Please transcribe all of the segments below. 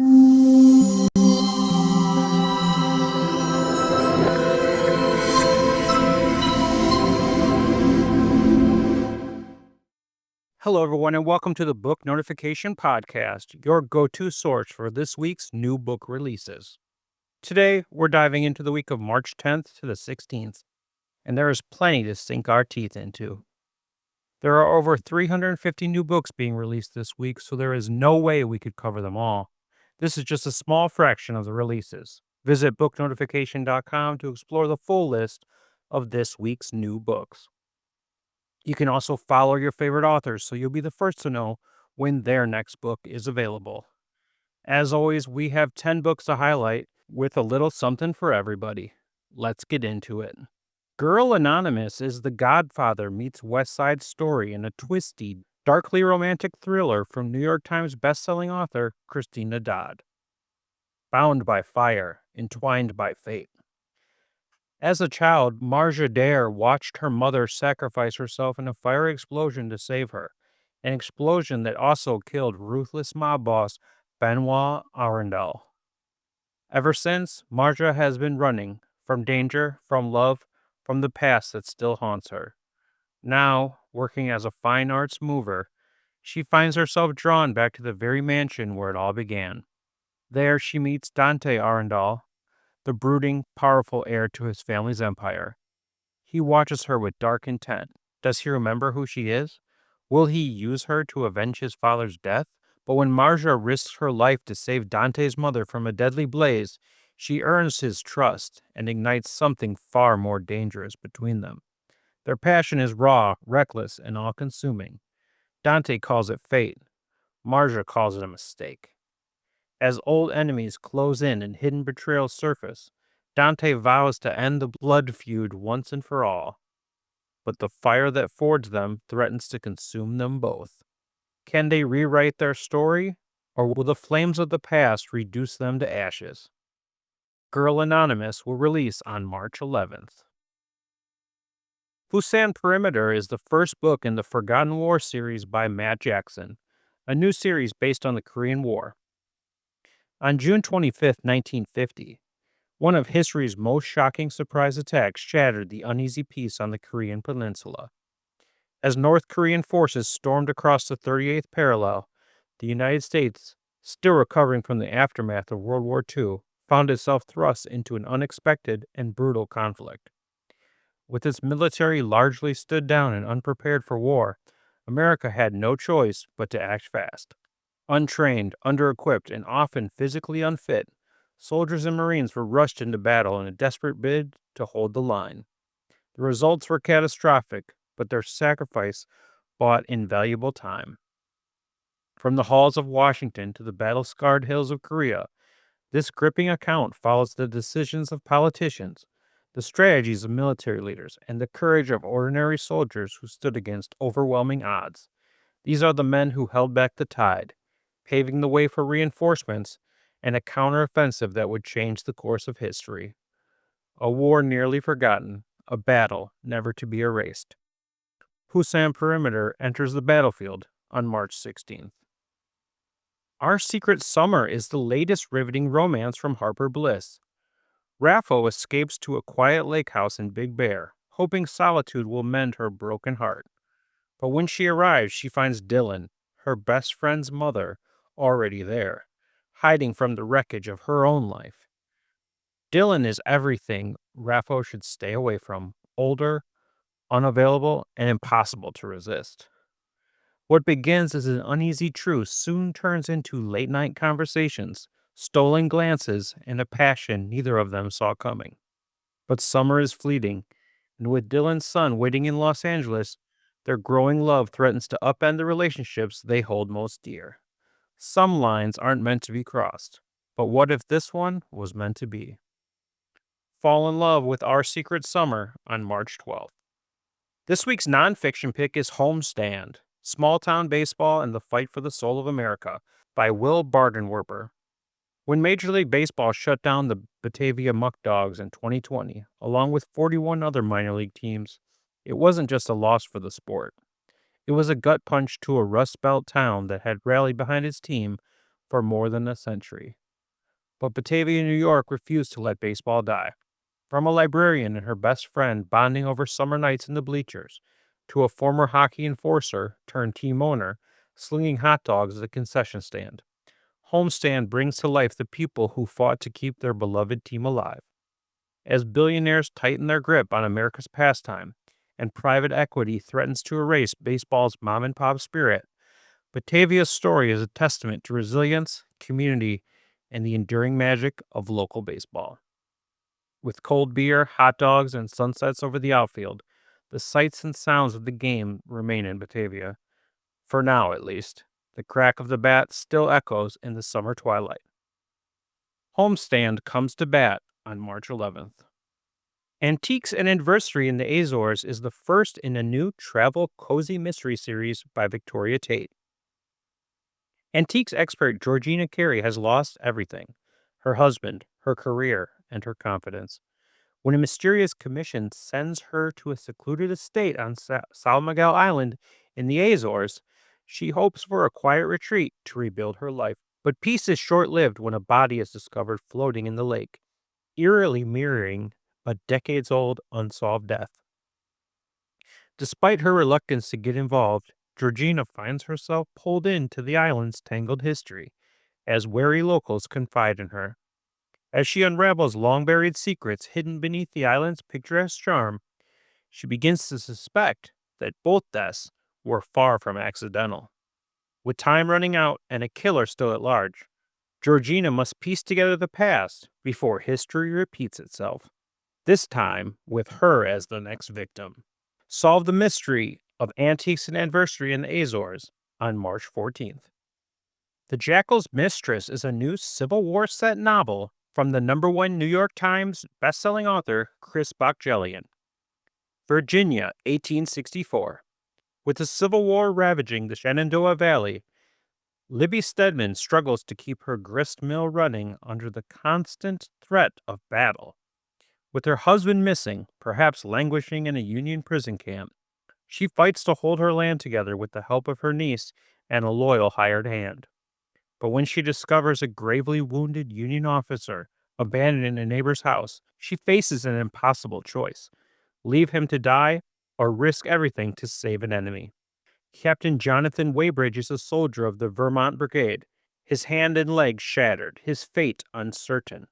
Hello, everyone, and welcome to the Book Notification Podcast, your go-to source for this week's new book releases. Today, we're diving into the week of March 10th to the 16th, and there is plenty to sink our teeth into. There are over 350 new books being released this week, so there is no way we could cover them all. This is just a small fraction of the releases. Visit booknotification.com to explore the full list of this week's new books. You can also follow your favorite authors so you'll be the first to know when their next book is available. As always, we have 10 books to highlight with a little something for everybody. Let's get into it. Girl Anonymous is The Godfather meets West Side Story in a twisty, darkly romantic thriller from New York Times bestselling author Christina Dodd. Bound by fire, entwined by fate. As a child, Marja Dare watched her mother sacrifice herself in a fiery explosion to save her, an explosion that also killed ruthless mob boss Benoit Arundel. Ever since, Marja has been running from danger, from love, from the past that still haunts her. Now, working as a fine arts mover, she finds herself drawn back to the very mansion where it all began. There, she meets Dante Arundel, the brooding, powerful heir to his family's empire. He watches her with dark intent. Does he remember who she is? Will he use her to avenge his father's death? But when Marja risks her life to save Dante's mother from a deadly blaze, she earns his trust and ignites something far more dangerous between them. Their passion is raw, reckless, and all-consuming. Dante calls it fate. Marja calls it a mistake. As old enemies close in and hidden betrayals surface, Dante vows to end the blood feud once and for all. But the fire that forged them threatens to consume them both. Can they rewrite their story, or will the flames of the past reduce them to ashes? Girl Anonymous will release on March 11th. Pusan Perimeter is the first book in the Forgotten War series by Matt Jackson, a new series based on the Korean War. On June 25, 1950, one of history's most shocking surprise attacks shattered the uneasy peace on the Korean peninsula. As North Korean forces stormed across the 38th parallel, the United States, still recovering from the aftermath of World War II, found itself thrust into an unexpected and brutal conflict. With its military largely stood down and unprepared for war, America had no choice but to act fast. Untrained, under-equipped, and often physically unfit, soldiers and Marines were rushed into battle in a desperate bid to hold the line. The results were catastrophic, but their sacrifice bought invaluable time. From the halls of Washington to the battle-scarred hills of Korea, this gripping account follows the decisions of politicians, the strategies of military leaders, and the courage of ordinary soldiers who stood against overwhelming odds. These are the men who held back the tide, paving the way for reinforcements and a counteroffensive that would change the course of history. A war nearly forgotten, a battle never to be erased. Pusan Perimeter enters the battlefield on March 16th. Our Secret Summer is the latest riveting romance from Harper Bliss. Raffo escapes to a quiet lake house in Big Bear, hoping solitude will mend her broken heart. But when she arrives, she finds Dylan, her best friend's mother, already there, hiding from the wreckage of her own life. Dylan is everything Raffo should stay away from: older, unavailable, and impossible to resist. What begins as an uneasy truce soon turns into late-night conversations, stolen glances, and a passion neither of them saw coming. But summer is fleeting, and with Dylan's son waiting in Los Angeles, their growing love threatens to upend the relationships they hold most dear. Some lines aren't meant to be crossed, but what if this one was meant to be? Fall in love with Our Secret Summer on March 12th. This week's nonfiction pick is Homestand, Small Town Baseball and the Fight for the Soul of America by Will Bardenwerper. When Major League Baseball shut down the Batavia Muck Dogs in 2020, along with 41 other minor league teams, it wasn't just a loss for the sport. It was a gut punch to a Rust Belt town that had rallied behind its team for more than a century. But Batavia, New York refused to let baseball die. From a librarian and her best friend bonding over summer nights in the bleachers, to a former hockey enforcer turned team owner slinging hot dogs at a concession stand, Homestand brings to life the people who fought to keep their beloved team alive. As billionaires tighten their grip on America's pastime, and private equity threatens to erase baseball's mom-and-pop spirit, Batavia's story is a testament to resilience, community, and the enduring magic of local baseball. With cold beer, hot dogs, and sunsets over the outfield, the sights and sounds of the game remain in Batavia. For now, at least. The crack of the bat still echoes in the summer twilight. Homestand comes to bat on March 11th. Antiques and Anniversary in the Azores is the first in a new travel cozy mystery series by Victoria Tait. Antiques expert Georgina Carey has lost everything: her husband, her career, and her confidence. When a mysterious commission sends her to a secluded estate on San Miguel Island in the Azores, she hopes for a quiet retreat to rebuild her life. But peace is short-lived when a body is discovered floating in the lake, eerily mirroring a decades-old unsolved death. Despite her reluctance to get involved, Georgina finds herself pulled into the island's tangled history, as wary locals confide in her. As she unravels long-buried secrets hidden beneath the island's picturesque charm, she begins to suspect that both deaths were far from accidental. With time running out and a killer still at large, Georgina must piece together the past before history repeats itself, this time with her as the next victim. Solve the mystery of Antiques and Anniversary in the Azores on March 14th. The Jackal's Mistress is a new Civil War set novel from the #1 New York Times bestselling author Chris Bohjalian. Virginia, 1864. With the Civil War ravaging the Shenandoah Valley, Libby Stedman struggles to keep her grist mill running under the constant threat of battle. With her husband missing, perhaps languishing in a Union prison camp, she fights to hold her land together with the help of her niece and a loyal hired hand. But when she discovers a gravely wounded Union officer abandoned in a neighbor's house, she faces an impossible choice: leave him to die or risk everything to save an enemy. Captain Jonathan Weybridge is a soldier of the Vermont Brigade, his hand and leg shattered, his fate uncertain.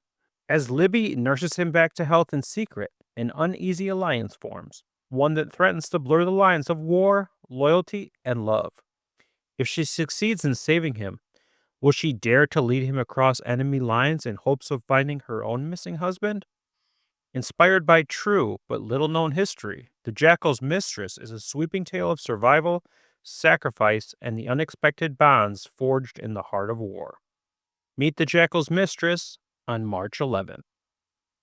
As Libby nurses him back to health in secret, an uneasy alliance forms, one that threatens to blur the lines of war, loyalty, and love. If she succeeds in saving him, will she dare to lead him across enemy lines in hopes of finding her own missing husband? Inspired by true but little-known history, The Jackal's Mistress is a sweeping tale of survival, sacrifice, and the unexpected bonds forged in the heart of war. Meet The Jackal's Mistress on March 11th.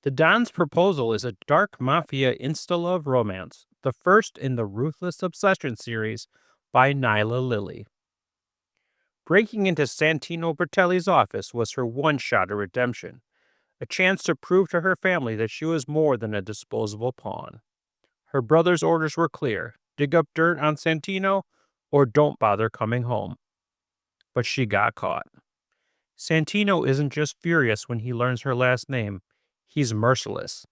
The Don's Proposal is a dark mafia insta-love romance, the first in the Ruthless Obsession series by Nyla Lilly. Breaking into Santino Bertelli's office was her one shot at redemption, a chance to prove to her family that she was more than a disposable pawn. Her brother's orders were clear: dig up dirt on Santino or don't bother coming home. But she got caught. Santino isn't just furious when he learns her last name, he's merciless.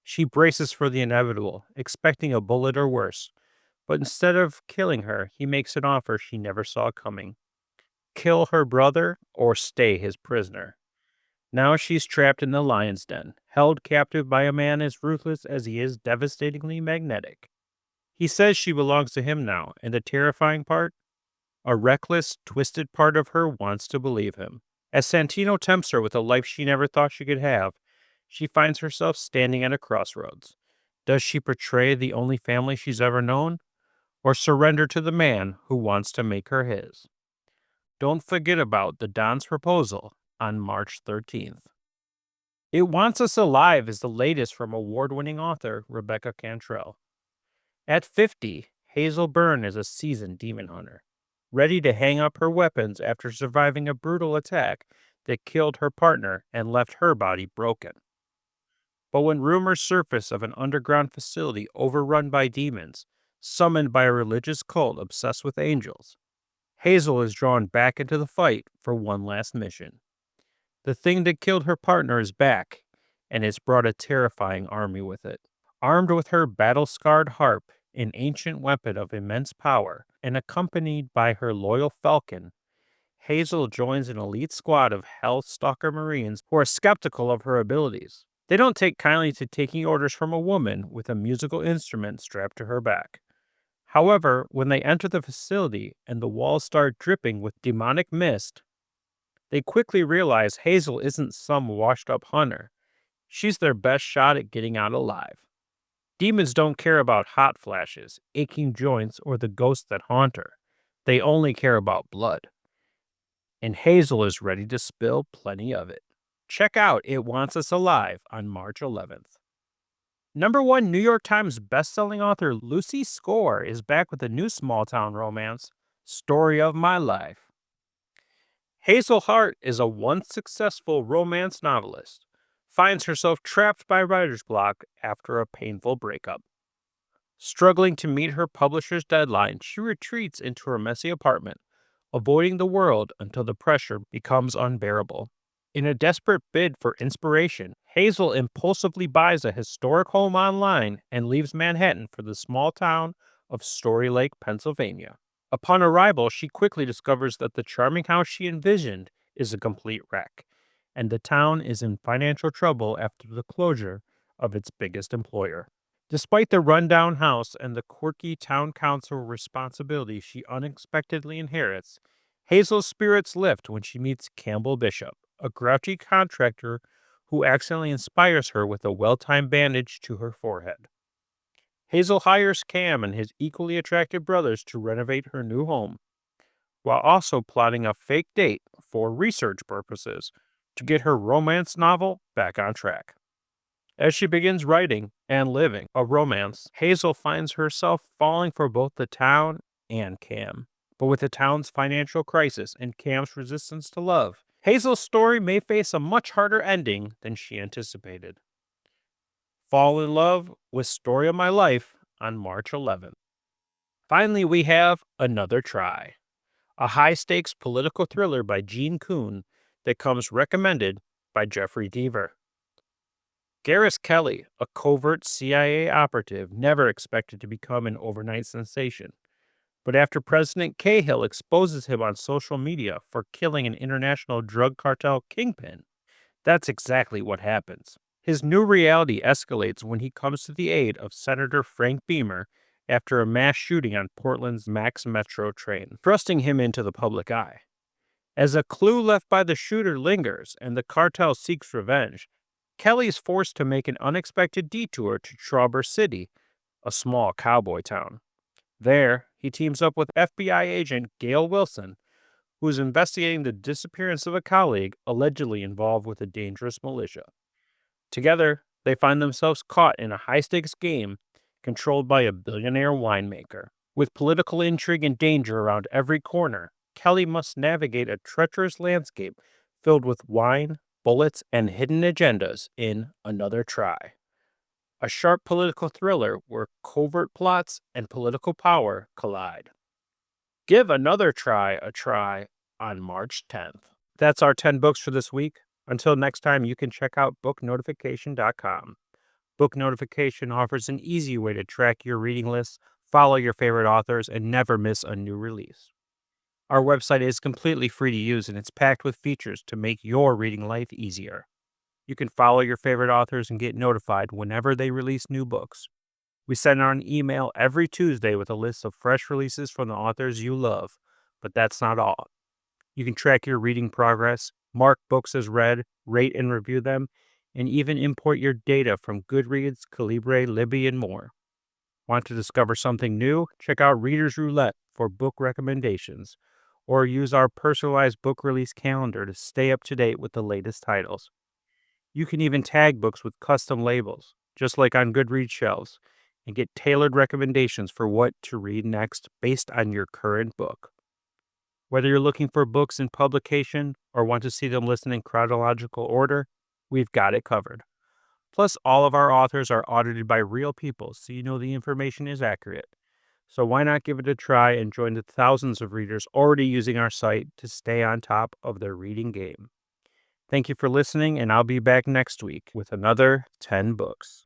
She braces for the inevitable, expecting a bullet or worse, but instead of killing her, he makes an offer she never saw coming: kill her brother or stay his prisoner. Now she's trapped in the lion's den, held captive by a man as ruthless as he is devastatingly magnetic. He says she belongs to him now, and the terrifying part? A reckless, twisted part of her wants to believe him. As Santino tempts her with a life she never thought she could have, she finds herself standing at a crossroads. Does she betray the only family she's ever known, or surrender to the man who wants to make her his? Don't forget about The Don's Proposal on March 13th. It Wants Us Alive is the latest from award-winning author Rebecca Cantrell. At 50, Hazel Byrne is a seasoned demon hunter, ready to hang up her weapons after surviving a brutal attack that killed her partner and left her body broken. But when rumors surface of an underground facility overrun by demons, summoned by a religious cult obsessed with angels, Hazel is drawn back into the fight for one last mission. The thing that killed her partner is back, and it's brought a terrifying army with it. Armed with her battle-scarred harp, an ancient weapon of immense power, and accompanied by her loyal falcon, Hazel joins an elite squad of Hellstalker Marines who are skeptical of her abilities. They don't take kindly to taking orders from a woman with a musical instrument strapped to her back. However, when they enter the facility and the walls start dripping with demonic mist, they quickly realize Hazel isn't some washed-up hunter. She's their best shot at getting out alive. Demons don't care about hot flashes, aching joints, or the ghosts that haunt her. They only care about blood. And Hazel is ready to spill plenty of it. Check out It Wants Us Alive on March 11th. Number 1 New York Times bestselling author Lucy Score is back with a new small-town romance, Story of My Life. Hazel Hart is a once successful romance novelist, finds herself trapped by writer's block after a painful breakup. Struggling to meet her publisher's deadline, she retreats into her messy apartment, avoiding the world until the pressure becomes unbearable. In a desperate bid for inspiration, Hazel impulsively buys a historic home online and leaves Manhattan for the small town of Story Lake, Pennsylvania. Upon arrival, she quickly discovers that the charming house she envisioned is a complete wreck, and the town is in financial trouble after the closure of its biggest employer. Despite the rundown house and the quirky town council responsibilities she unexpectedly inherits, Hazel's spirits lift when she meets Campbell Bishop, a grouchy contractor who accidentally inspires her with a well-timed bandage to her forehead. Hazel hires Cam and his equally attractive brothers to renovate her new home, while also plotting a fake date for research purposes to get her romance novel back on track. As she begins writing and living a romance, Hazel finds herself falling for both the town and Cam. But with the town's financial crisis and Cam's resistance to love, Hazel's story may face a much harder ending than she anticipated. Fall in love with Story of My Life on March 11th. Finally, we have Another Try, a high-stakes political thriller by Gene Koon that comes recommended by Jeffrey Deaver. Garris Kelly, a covert CIA operative, never expected to become an overnight sensation. But after President Cahill exposes him on social media for killing an international drug cartel kingpin, that's exactly what happens. His new reality escalates when he comes to the aid of Senator Frank Beamer after a mass shooting on Portland's Max Metro train, thrusting him into the public eye. As a clue left by the shooter lingers and the cartel seeks revenge, Kelly is forced to make an unexpected detour to Traverse City, a small cowboy town. There, he teams up with FBI agent Gail Wilson, who is investigating the disappearance of a colleague allegedly involved with a dangerous militia. Together, they find themselves caught in a high-stakes game controlled by a billionaire winemaker. With political intrigue and danger around every corner, Kelly must navigate a treacherous landscape filled with wine, bullets, and hidden agendas in Another Try, a sharp political thriller where covert plots and political power collide. Give Another Try a try on March 10th. That's our 10 books for this week. Until next time, you can check out booknotification.com. Book Notification offers an easy way to track your reading lists, follow your favorite authors, and never miss a new release. Our website is completely free to use, and it's packed with features to make your reading life easier. You can follow your favorite authors and get notified whenever they release new books. We send out an email every Tuesday with a list of fresh releases from the authors you love, but that's not all. You can track your reading progress, mark books as read, rate and review them, and even import your data from Goodreads, Calibre, Libby, and more. Want to discover something new? Check out Reader's Roulette for book recommendations, or use our personalized book release calendar to stay up to date with the latest titles. You can even tag books with custom labels, just like on Goodreads shelves, and get tailored recommendations for what to read next based on your current book. Whether you're looking for books in publication or want to see them listed in chronological order, we've got it covered. Plus, all of our authors are audited by real people, so you know the information is accurate. So why not give it a try and join the thousands of readers already using our site to stay on top of their reading game. Thank you for listening, and I'll be back next week with another 10 books.